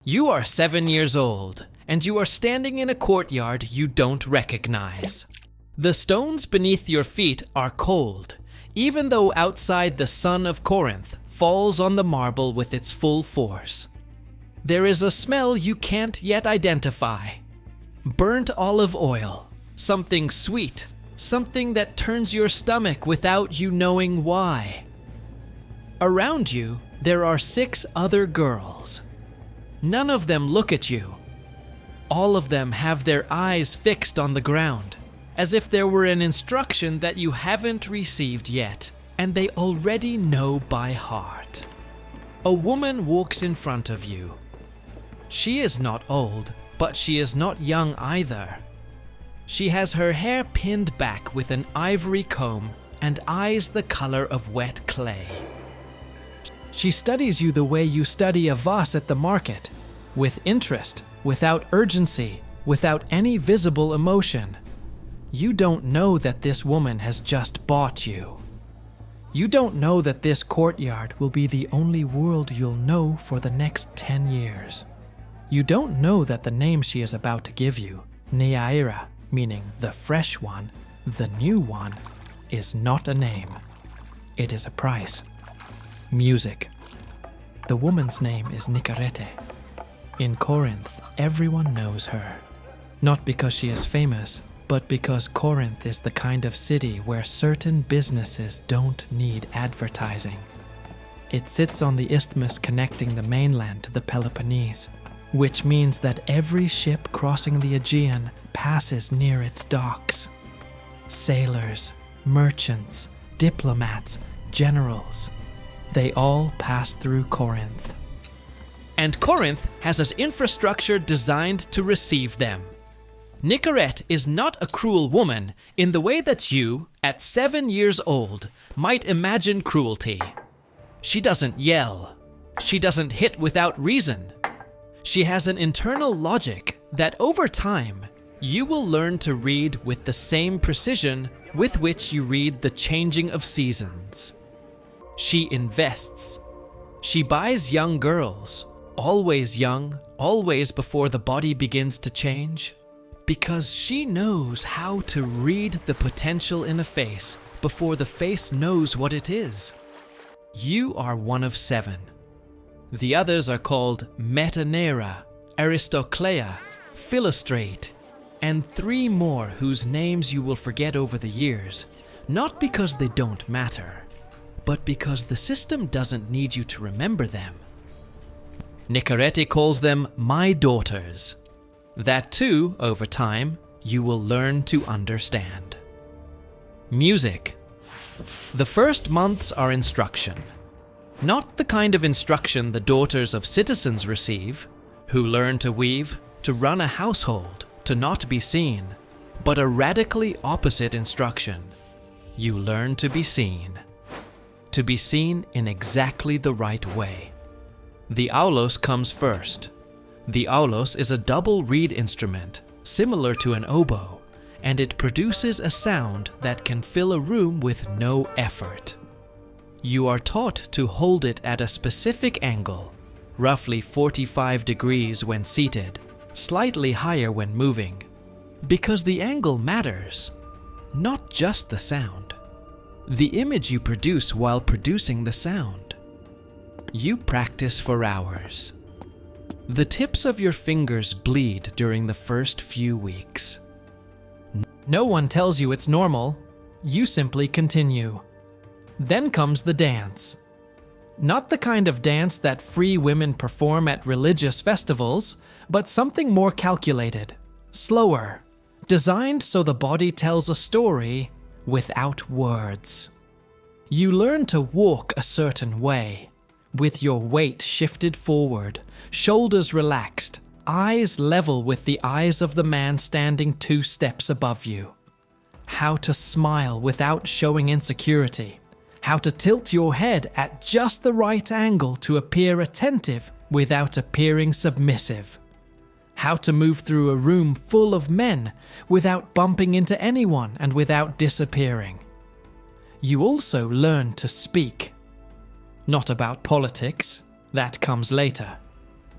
You are 7 years old, and you are standing in a courtyard you don't recognize. The stones beneath your feet are cold, even though outside the sun of Corinth falls on the marble with its full force. There is a smell you can't yet identify. Burnt olive oil, something sweet, something that turns your stomach without you knowing why. Around you, there are 6 other girls. None of them look at you. All of them have their eyes fixed on the ground, as if there were an instruction that you haven't received yet, and they already know by heart. A woman walks in front of you. She is not old, but she is not young either. She has her hair pinned back with an ivory comb and eyes the color of wet clay. She studies you the way you study a vase at the market, with interest, without urgency, without any visible emotion. You don't know that this woman has just bought you. You don't know that this courtyard will be the only world you'll know for the next 10 years. You don't know that the name she is about to give you, Neaira, meaning the fresh one, the new one, is not a name. It is a price. Music. The woman's name is Nicarete. In Corinth, everyone knows her. Not because she is famous, but because Corinth is the kind of city where certain businesses don't need advertising. It sits on the isthmus connecting the mainland to the Peloponnese, which means that every ship crossing the Aegean passes near its docks. Sailors, merchants, diplomats, generals, they all pass through Corinth. And Corinth has an infrastructure designed to receive them. Nicorette is not a cruel woman in the way that you, at 7 years old, might imagine cruelty. She doesn't yell. She doesn't hit without reason. She has an internal logic that over time, you will learn to read with the same precision with which you read the changing of seasons. She invests. She buys young girls, always young, always before the body begins to change, because she knows how to read the potential in a face before the face knows what it is. You are one of 7. The others are called Metaneira, Aristoclea, Philostrate, and 3 more whose names you will forget over the years, not because they don't matter, but because the system doesn't need you to remember them. Nicorette calls them my daughters. That too, over time, you will learn to understand. Music. The first months are instruction. Not the kind of instruction the daughters of citizens receive, who learn to weave, to run a household, to not be seen, but a radically opposite instruction. You learn to be seen. To be seen in exactly the right way. The aulos comes first. The aulos is a double reed instrument, similar to an oboe, and it produces a sound that can fill a room with no effort. You are taught to hold it at a specific angle, roughly 45 degrees when seated, slightly higher when moving, because the angle matters, not just the sound. The image you produce while producing the sound. You practice for hours. The tips of your fingers bleed during the first few weeks. No one tells you it's normal. You simply continue. Then comes the dance. Not the kind of dance that free women perform at religious festivals, but something more calculated, slower, designed so the body tells a story without words. You learn to walk a certain way, with your weight shifted forward, shoulders relaxed, eyes level with the eyes of the man standing 2 steps above you. How to smile without showing insecurity. How to tilt your head at just the right angle to appear attentive without appearing submissive. How to move through a room full of men without bumping into anyone and without disappearing. You also learn to speak. Not about politics, that comes later,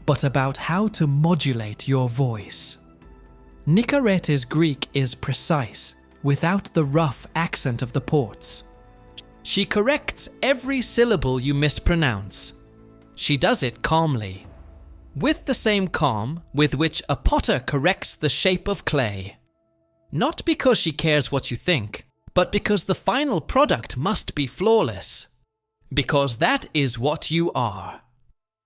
but about how to modulate your voice. Nicaretti's Greek is precise, without the rough accent of the ports. She corrects every syllable you mispronounce. She does it calmly, with the same calm with which a potter corrects the shape of clay. Not because she cares what you think, but because the final product must be flawless. Because that is what you are.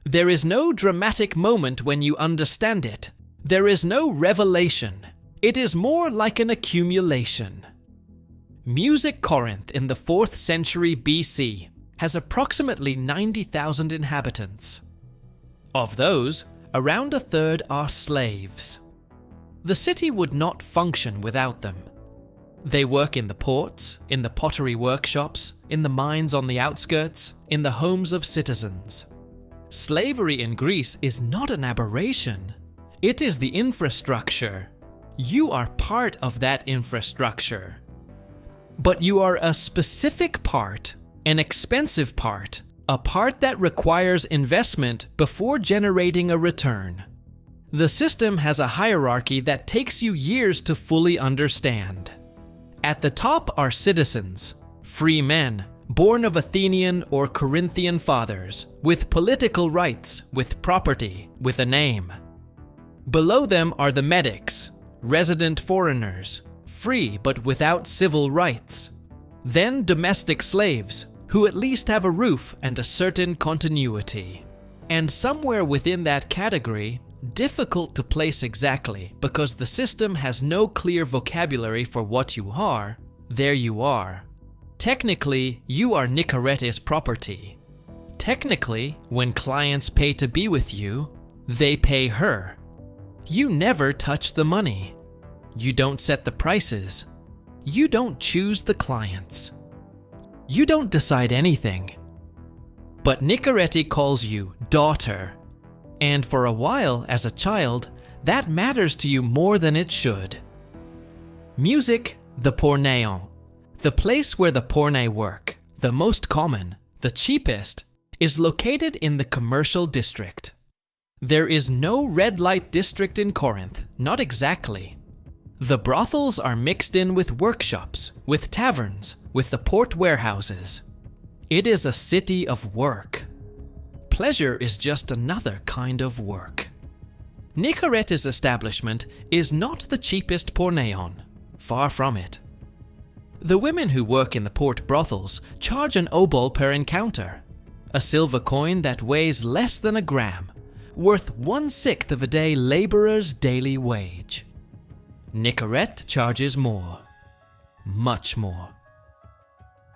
There is no dramatic moment when you understand it. There is no revelation. It is more like an accumulation. Music Corinth in the 4th century BC has approximately 90,000 inhabitants. Of those, around a third are slaves. The city would not function without them. They work in the ports, in the pottery workshops, in the mines on the outskirts, in the homes of citizens. Slavery in Greece is not an aberration. It is the infrastructure. You are part of that infrastructure. But you are a specific part, an expensive part, a part that requires investment before generating a return. The system has a hierarchy that takes you years to fully understand. At the top are citizens, free men, born of Athenian or Corinthian fathers, with political rights, with property, with a name. Below them are the medics, resident foreigners, free but without civil rights. Then domestic slaves, who at least have a roof and a certain continuity. And somewhere within that category, difficult to place exactly because the system has no clear vocabulary for what you are, there you are. Technically, you are Nicaretti's property. Technically, when clients pay to be with you, they pay her. You never touch the money. You don't set the prices. You don't choose the clients. You don't decide anything. But Nicaretti calls you daughter. And for a while, as a child, that matters to you more than it should. Music, the porneon. The place where the porne work, the most common, the cheapest, is located in the commercial district. There is no red light district in Corinth, not exactly. The brothels are mixed in with workshops, with taverns, with the port warehouses. It is a city of work. Pleasure is just another kind of work. Nicaretti's establishment is not the cheapest porneon, far from it. The women who work in the port brothels charge an obol per encounter, a silver coin that weighs less than a gram, worth 1/6 of a day laborer's daily wage. Nicaret charges more, much more.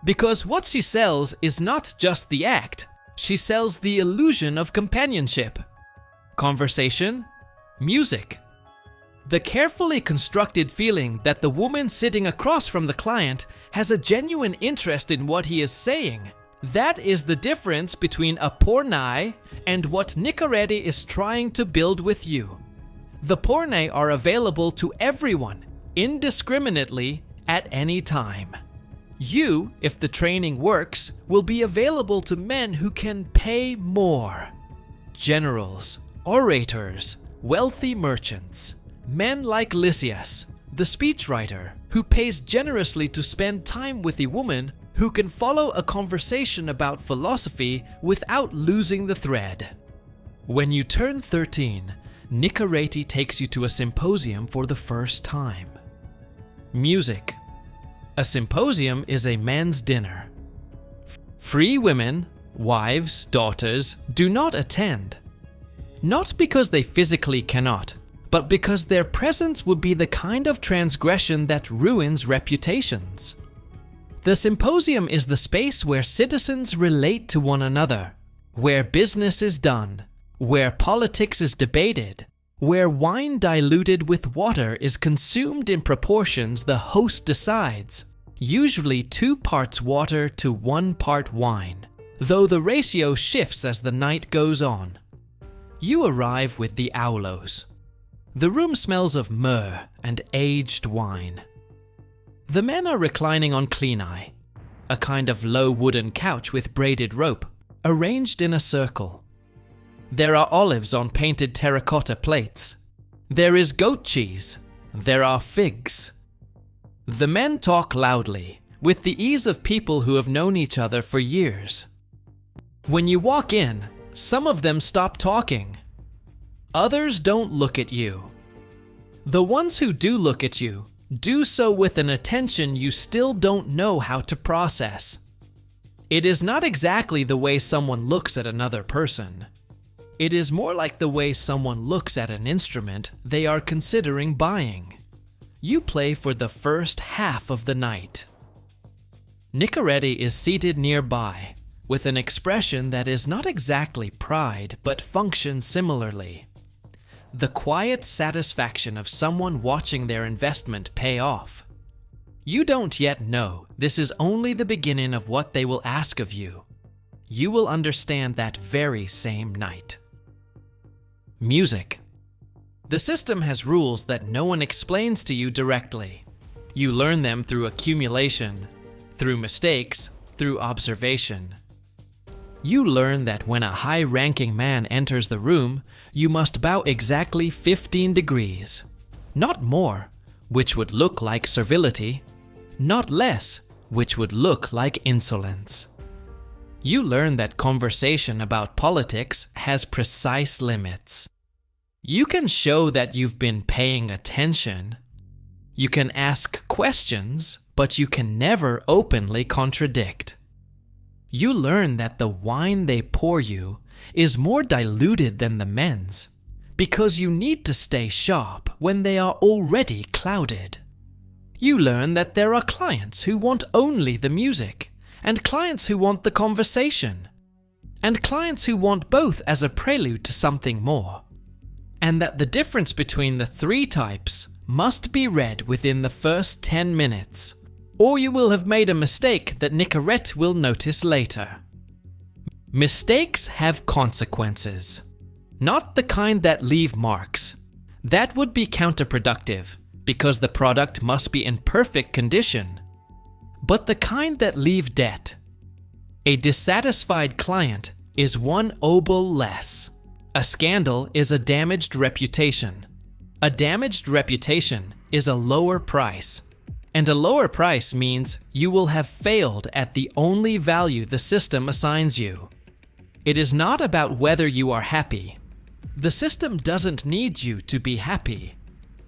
Because what she sells is not just the act, she sells the illusion of companionship, conversation, music. The carefully constructed feeling that the woman sitting across from the client has a genuine interest in what he is saying. That is the difference between a pornai and what Nicaretti is trying to build with you. The porne are available to everyone, indiscriminately, at any time. You, if the training works, will be available to men who can pay more. Generals, orators, wealthy merchants, men like Lysias, the speechwriter, who pays generously to spend time with a woman who can follow a conversation about philosophy without losing the thread. When you turn 13, Nicaretti takes you to a symposium for the first time. Music. A symposium is a men's dinner. Free women, wives, daughters, do not attend. Not because they physically cannot, but because their presence would be the kind of transgression that ruins reputations. The symposium is the space where citizens relate to one another, where business is done, where politics is debated, where wine diluted with water is consumed in proportions the host decides, usually 2 parts water to 1 part wine, though the ratio shifts as the night goes on. You arrive with the aulos. The room smells of myrrh and aged wine. The men are reclining on klini, a kind of low wooden couch with braided rope, arranged in a circle. There are olives on painted terracotta plates. There is goat cheese. There are figs. The men talk loudly, with the ease of people who have known each other for years. When you walk in, some of them stop talking. Others don't look at you. The ones who do look at you do so with an attention you still don't know how to process. It is not exactly the way someone looks at another person. It is more like the way someone looks at an instrument they are considering buying. You play for the first half of the night. Nicorette is seated nearby, with an expression that is not exactly pride but functions similarly. The quiet satisfaction of someone watching their investment pay off. You don't yet know this is only the beginning of what they will ask of you. You will understand that very same night. Music. The system has rules that no one explains to you directly. You learn them through accumulation, through mistakes, through observation. You learn that when a high-ranking man enters the room, you must bow exactly 15 degrees. Not more, which would look like servility. Not less, which would look like insolence. You learn that conversation about politics has precise limits. You can show that you've been paying attention. You can ask questions, but you can never openly contradict. You learn that the wine they pour you is more diluted than the men's, because you need to stay sharp when they are already clouded. You learn that there are clients who want only the music, and clients who want the conversation, and clients who want both as a prelude to something more, and that the difference between the three types must be read within the first 10 minutes, or you will have made a mistake that Nicorette will notice later. Mistakes have consequences. Not the kind that leave marks. That would be counterproductive, because the product must be in perfect condition. But the kind that leave debt. A dissatisfied client is one obol less. A scandal is a damaged reputation. A damaged reputation is a lower price. And a lower price means you will have failed at the only value the system assigns you. It is not about whether you are happy. The system doesn't need you to be happy.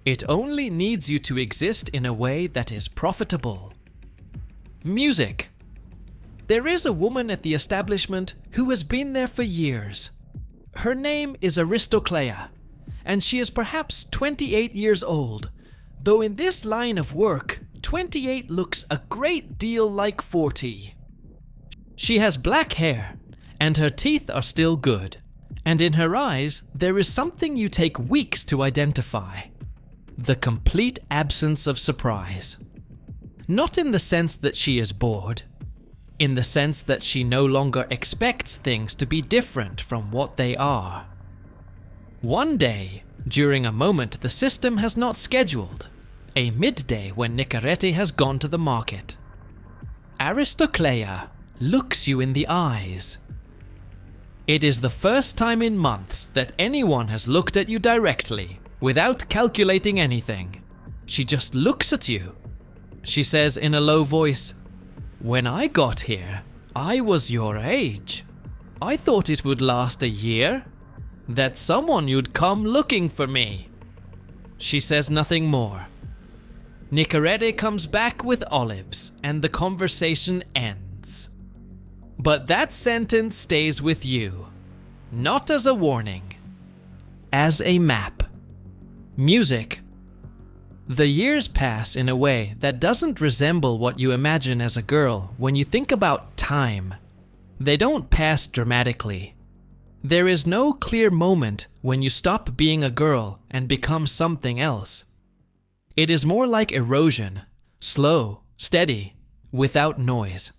It only needs you to exist in a way that is profitable. Music. There is a woman at the establishment who has been there for years. Her name is Aristoclea, and she is perhaps 28 years old, though in this line of work, 28 looks a great deal like 40. She has black hair, and her teeth are still good, and in her eyes there is something you take weeks to identify: the complete absence of surprise. Not in the sense that she is bored, in the sense that she no longer expects things to be different from what they are. One day, during a moment the system has not scheduled, a midday when Nicorette has gone to the market, Aristoclea looks you in the eyes. It is the first time in months that anyone has looked at you directly, without calculating anything. She just looks at you. She says in a low voice, "When I got here, I was your age. I thought it would last a year, that someone you'd come looking for me." She says nothing more. Nicorette comes back with olives, and the conversation ends. But that sentence stays with you, not as a warning, as a map. Music. The years pass in a way that doesn't resemble what you imagine as a girl when you think about time. They don't pass dramatically. There is no clear moment when you stop being a girl and become something else. It is more like erosion, slow, steady, without noise.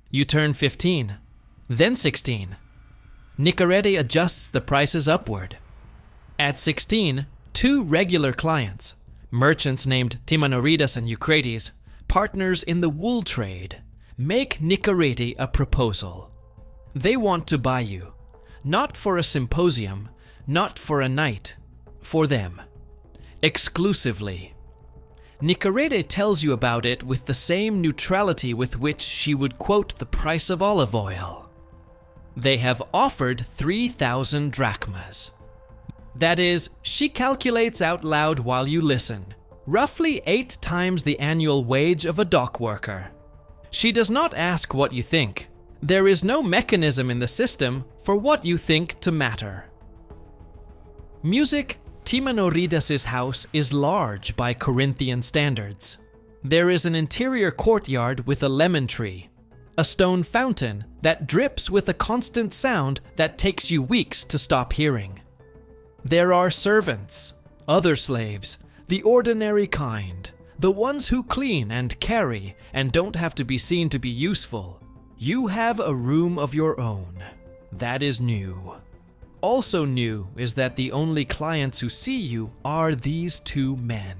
You turn 15, then 16. Nicorette adjusts the prices upward. At 16, 2 regular clients, merchants named Timanoridas and Eucrates, partners in the wool trade, make Nicorette a proposal. They want to buy you, Not for a symposium, not for a night, for them. Exclusively. Nicorete tells you about it with the same neutrality with which she would quote the price of olive oil. They have offered 3,000 drachmas. That is, she calculates out loud while you listen, roughly 8 times the annual wage of a dock worker. She does not ask what you think. There is no mechanism in the system for what you think to matter. Music. Timanoridas's house is large by Corinthian standards. There is an interior courtyard with a lemon tree, a stone fountain that drips with a constant sound that takes you weeks to stop hearing. There are servants, other slaves, the ordinary kind, the ones who clean and carry and don't have to be seen to be useful. You have a room of your own. That is new. Also new is that the only clients who see you are these 2 men.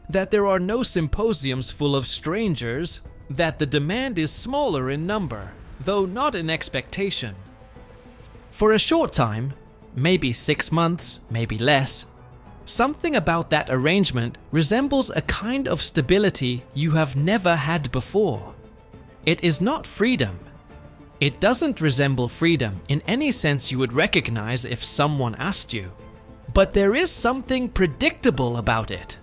That there are no symposiums full of strangers. That the demand is smaller in number, though not in expectation. For a short time, maybe 6 months, maybe less, something about that arrangement resembles a kind of stability you have never had before. It is not freedom. It doesn't resemble freedom in any sense you would recognize if someone asked you. But there is something predictable about it.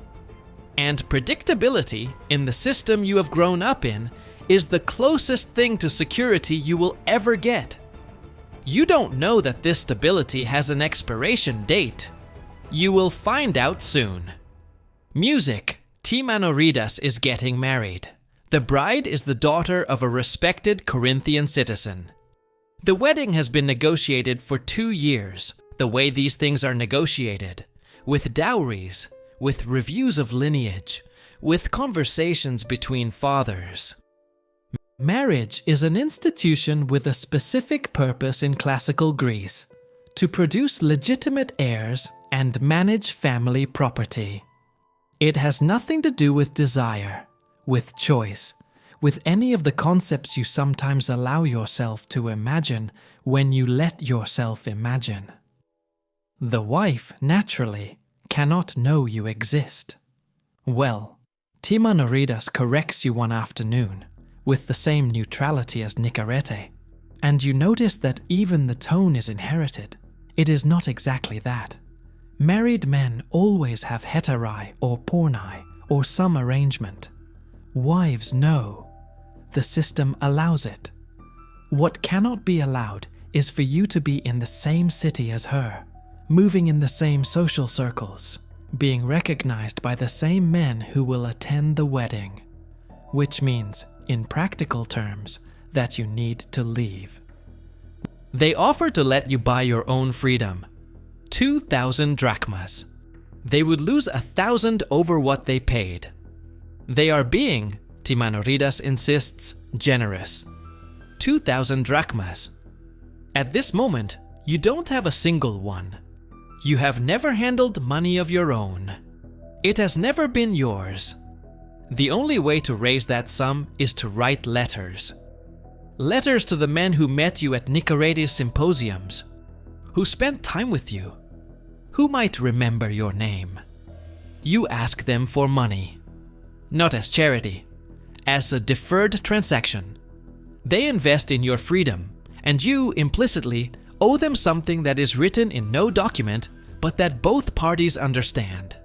And predictability, in the system you have grown up in, is the closest thing to security you will ever get. You don't know that this stability has an expiration date. You will find out soon. Music. Timanoridas is getting married. The bride is the daughter of a respected Corinthian citizen. The wedding has been negotiated for 2 years, the way these things are negotiated, with dowries, with reviews of lineage, with conversations between fathers. Marriage is an institution with a specific purpose in classical Greece, to produce legitimate heirs and manage family property. It has nothing to do with desire, with choice, with any of the concepts you sometimes allow yourself to imagine when you let yourself imagine. The wife, naturally, cannot know you exist. Well, Timanoridas corrects you one afternoon, with the same neutrality as Nicorete, and you notice that even the tone is inherited. It is not exactly that. Married men always have heterai or pornai, or some arrangement. Wives know. The system allows it. What cannot be allowed is for you to be in the same city as her, moving in the same social circles, being recognized by the same men who will attend the wedding, which means, in practical terms, that you need to leave. They offer to let you buy your own freedom. 2,000 drachmas. They would lose 1,000 over what they paid. They are being, Timanoridas insists, generous. 2,000 drachmas. At this moment, you don't have a single one. You have never handled money of your own. It has never been yours. The only way to raise that sum is to write letters. Letters to the men who met you at Nicorete's symposiums, who spent time with you, who might remember your name. You ask them for money. Not as charity, as a deferred transaction. They invest in your freedom, and you, implicitly, owe them something that is written in no document, but that both parties understand.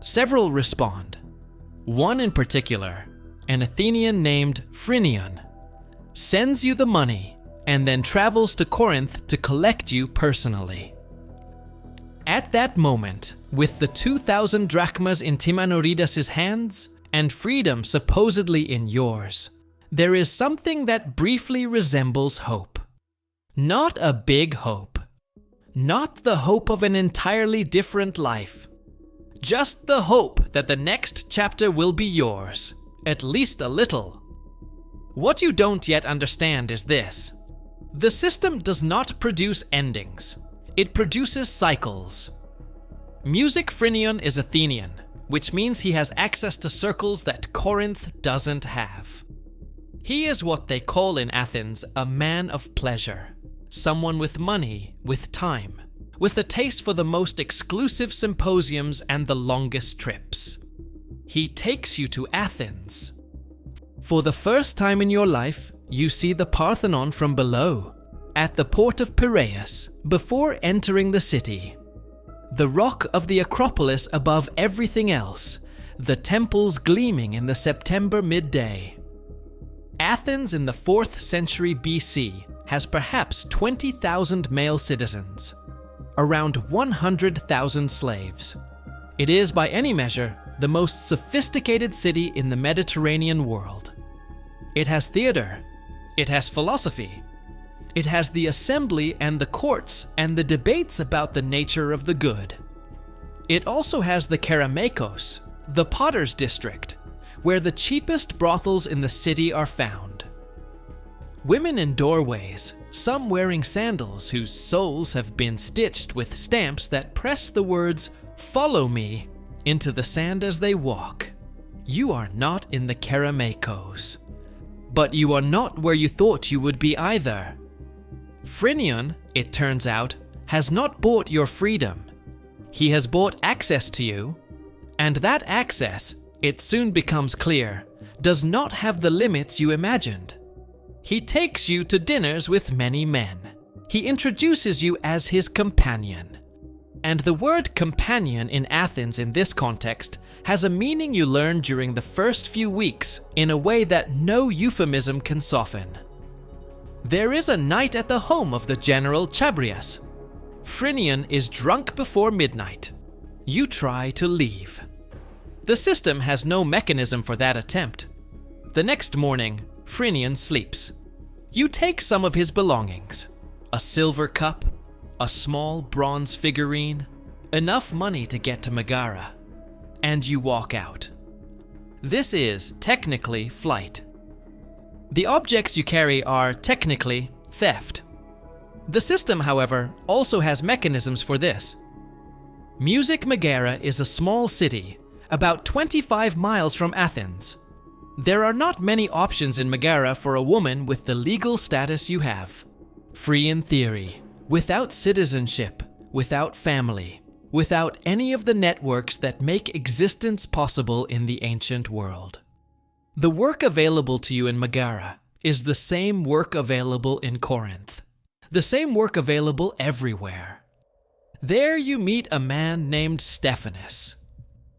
Several respond. One in particular, an Athenian named Phrynion, sends you the money and then travels to Corinth to collect you personally. At that moment, with the 2,000 drachmas in Timanoridas' hands and freedom supposedly in yours, there is something that briefly resembles hope. Not a big hope. Not the hope of an entirely different life. Just the hope that the next chapter will be yours, at least a little. What you don't yet understand is this. The system does not produce endings. It produces cycles. Music Phrynion is Athenian, which means he has access to circles that Corinth doesn't have. He is what they call in Athens a man of pleasure, someone with money, with time, with a taste for the most exclusive symposiums and the longest trips. He takes you to Athens. For the first time in your life, you see the Parthenon from below, at the port of Piraeus, before entering the city. The rock of the Acropolis above everything else, the temples gleaming in the September midday. Athens in the 4th century BC has perhaps 20,000 male citizens, around 100,000 slaves. It is, by any measure, the most sophisticated city in the Mediterranean world. It has theater, it has philosophy, it has the assembly and the courts and the debates about the nature of the good. It also has the Kerameikos, the potter's district, where the cheapest brothels in the city are found. Women in doorways, some wearing sandals whose soles have been stitched with stamps that press the words, "Follow me," into the sand as they walk. You are not in the Kerameikos. But you are not where you thought you would be either. Phrynion, it turns out, has not bought your freedom. He has bought access to you, and that access, it soon becomes clear, does not have the limits you imagined. He takes you to dinners with many men. He introduces you as his companion. And the word companion in Athens in this context has a meaning you learn during the first few weeks in a way that no euphemism can soften. There is a night at the home of the general Chabrias. Phrynion is drunk before midnight. You try to leave. The system has no mechanism for that attempt. The next morning, Phrynion sleeps. You take some of his belongings, a silver cup, a small bronze figurine, enough money to get to Megara, and you walk out. This is, technically, flight. The objects you carry are, technically, theft. The system, however, also has mechanisms for this. Music Megara is a small city, about 25 miles from Athens. There are not many options in Megara for a woman with the legal status you have. Free in theory, without citizenship, without family, without any of the networks that make existence possible in the ancient world. The work available to you in Megara is the same work available in Corinth, the same work available everywhere. There you meet a man named Stephanus.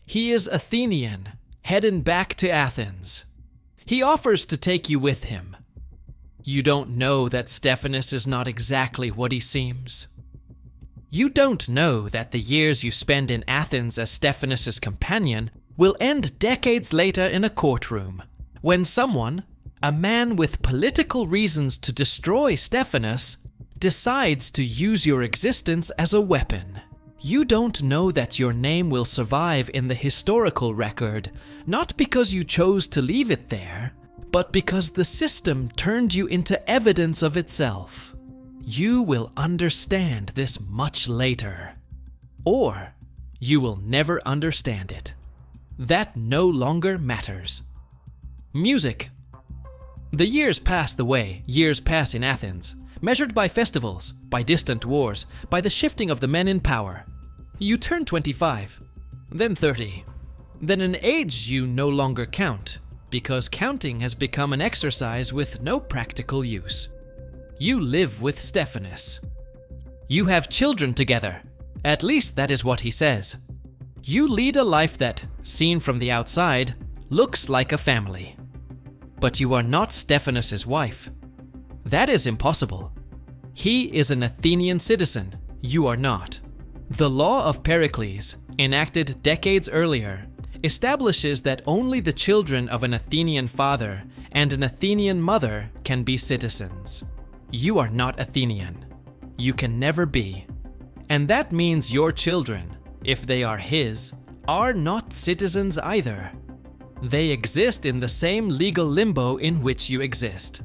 He is Athenian, heading back to Athens. He offers to take you with him. You don't know that Stephanus is not exactly what he seems. You don't know that the years you spend in Athens as Stephanus's companion will end decades later in a courtroom, when someone, a man with political reasons to destroy Stephanus, decides to use your existence as a weapon. You don't know that your name will survive in the historical record, not because you chose to leave it there, but because the system turned you into evidence of itself. You will understand this much later. Or you will never understand it. That no longer matters. Music. The years pass the way years pass in Athens, measured by festivals, by distant wars, by the shifting of the men in power. You turn 25, then 30, then an age you no longer count, because counting has become an exercise with no practical use. You live with Stephanus. You have children together, at least that is what he says. You lead a life that, seen from the outside, looks like a family. But you are not Stephanus's wife. That is impossible. He is an Athenian citizen, you are not. The law of Pericles, enacted decades earlier, establishes that only the children of an Athenian father and an Athenian mother can be citizens. You are not Athenian. You can never be. And that means your children, if they are his, are not citizens either. They exist in the same legal limbo in which you exist.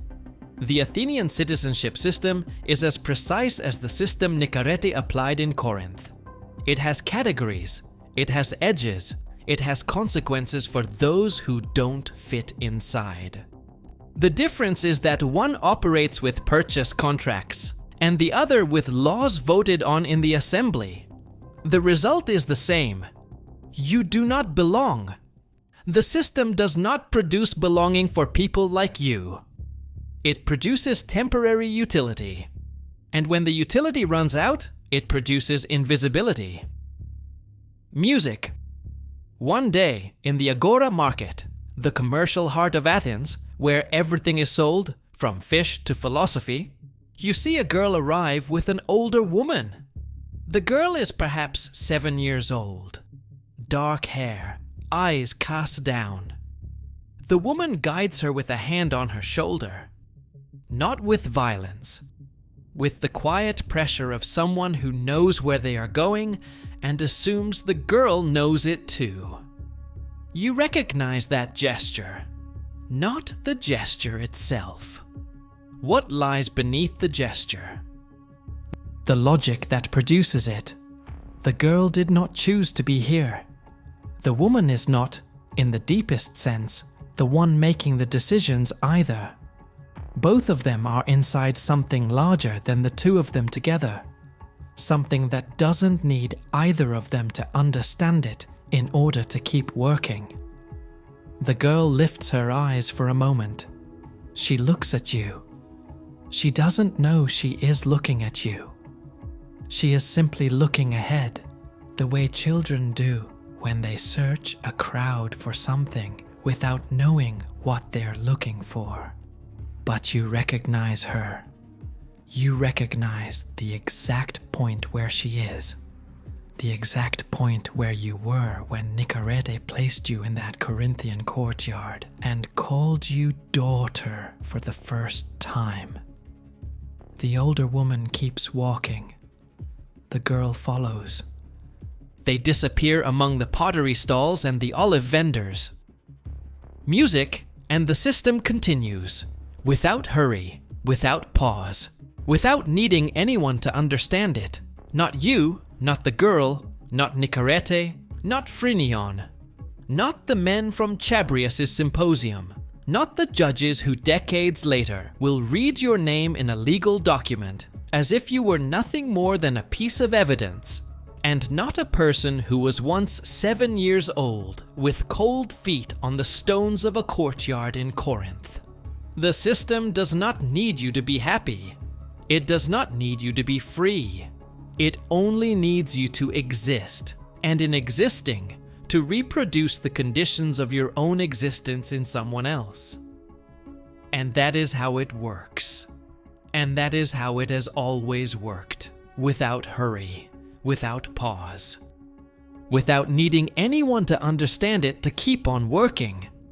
The Athenian citizenship system is as precise as the system Nicarete applied in Corinth. It has categories, it has edges, it has consequences for those who don't fit inside. The difference is that one operates with purchase contracts, and the other with laws voted on in the assembly. The result is the same. You do not belong. The system does not produce belonging for people like you. It produces temporary utility. And when the utility runs out, it produces invisibility. Music. One day, in the Agora market, the commercial heart of Athens, where everything is sold, from fish to philosophy, you see a girl arrive with an older woman. The girl is perhaps 7 years old. Dark hair, eyes cast down. The woman guides her with a hand on her shoulder. Not with violence. With the quiet pressure of someone who knows where they are going and assumes the girl knows it too. You recognize that gesture, not the gesture itself. What lies beneath the gesture? The logic that produces it. The girl did not choose to be here. The woman is not, in the deepest sense, the one making the decisions either. Both of them are inside something larger than the two of them together. Something that doesn't need either of them to understand it in order to keep working. The girl lifts her eyes for a moment. She looks at you. She doesn't know she is looking at you. She is simply looking ahead, the way children do when they search a crowd for something without knowing what they're looking for. But you recognize her. You recognize the exact point where she is. The exact point where you were when Nicarete placed you in that Corinthian courtyard and called you daughter for the first time. The older woman keeps walking. The girl follows. They disappear among the pottery stalls and the olive vendors. Music and the system continues. Without hurry, without pause, without needing anyone to understand it. Not you, not the girl, not Nicarete, not Phrynion, not the men from Chabrias's symposium, not the judges who decades later will read your name in a legal document as if you were nothing more than a piece of evidence, and not a person who was once 7 years old with cold feet on the stones of a courtyard in Corinth. The system does not need you to be happy. It does not need you to be free. It only needs you to exist, and in existing, to reproduce the conditions of your own existence in someone else. And that is how it works. And that is how it has always worked, without hurry, without pause, without needing anyone to understand it to keep on working.